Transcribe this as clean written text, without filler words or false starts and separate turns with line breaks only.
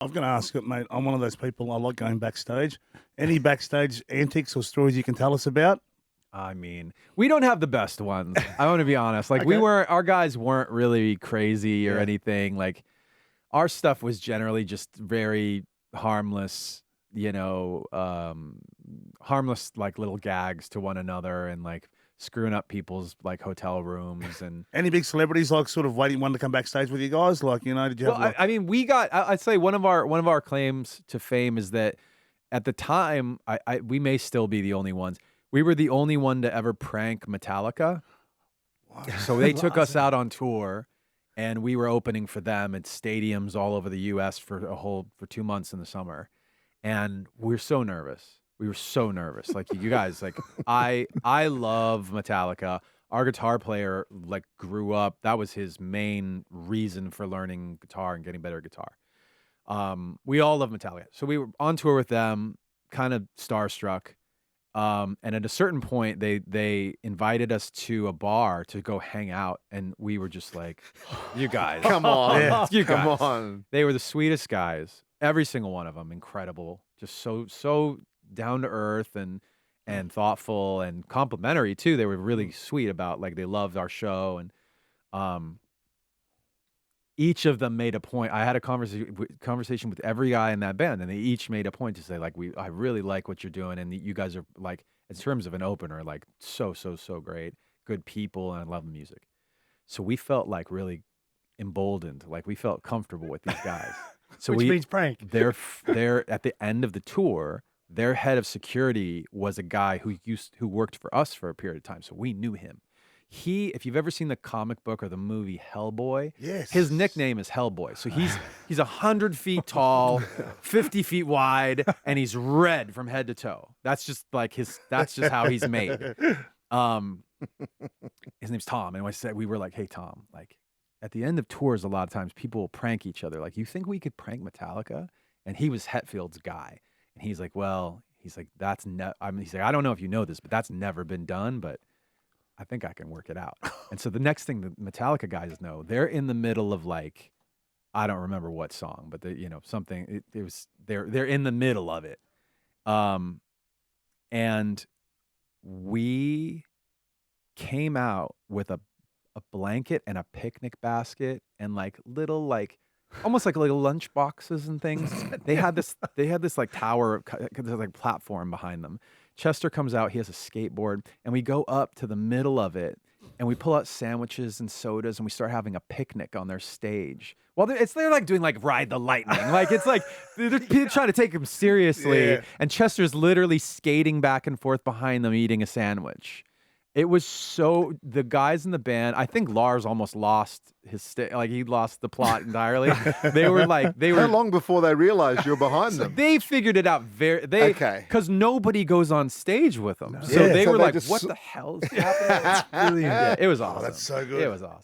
I'm going to ask it, mate. I'm one of those people. I like going backstage. Any backstage antics or stories you can tell us about?
I mean, we don't have the best ones. I want to be honest. Like our guys weren't really crazy or anything. Like our stuff was generally just very harmless, harmless like little gags to one another and like screwing up people's like hotel rooms and
Any big celebrities like sort of waiting one to come backstage with you guys? Like, did you have
I mean, we got. I'd say one of our claims to fame is that at the time, we may still be the only ones. We were the only one to ever prank Metallica.
Wow.
So they took us out on tour, and we were opening for them at stadiums all over the U.S. for 2 months in the summer, and we were so nervous. We were so nervous. Like you guys, like I love Metallica. Our guitar player like grew up. That was his main reason for learning guitar and getting better at guitar. We all love Metallica. So we were on tour with them, kind of starstruck. And at a certain point, they invited us to a bar to go hang out, and we were just like, "You guys,
come on,
you guys,
come on!"
They were the sweetest guys, every single one of them, incredible, just so down to earth and thoughtful and complimentary too. They were really sweet about like they loved our show, and each of them made a point. I had a conversation with every guy in that band, and they each made a point to say, like, I really like what you're doing, and you guys are, like, in terms of an opener, like, so great, good people, and I love the music. So we felt, like, really emboldened. Like, we felt comfortable with these guys. So
Which means prank.
They're at the end of the tour, their head of security was a guy who worked for us for a period of time, so we knew him. If you've ever seen the comic book or the movie Hellboy,
Yes.
his nickname is Hellboy. So he's 100 feet tall, 50 feet wide, and he's red from head to toe. That's just like that's just how he's made. His name's Tom. And we were like, hey, Tom, like at the end of tours, a lot of times people will prank each other. Like, you think we could prank Metallica? And he was Hetfield's guy. And he's like, he's like, I don't know if you know this, but that's never been done, but I think I can work it out. And so the next thing the Metallica guys know, they're in the middle of like, I don't remember what song, but something. They're in the middle of it, and we came out with a blanket and a picnic basket and like little like almost like little lunch boxes and things. They had this like tower, like platform behind them. Chester comes out, he has a skateboard, and we go up to the middle of it, and we pull out sandwiches and sodas, and we start having a picnic on their stage. Well, they're like doing like Ride the Lightning. Like it's like they're trying to take him seriously, and Chester's literally skating back and forth behind them eating a sandwich. It was the guys in the band, I think Lars almost lost he lost the plot entirely. They were
How long before they realized you're behind them?
They figured it out because nobody goes on stage with them.
No.
So they were like,
just
what the hell is happening? It was awesome.
That's so good.
It was awesome.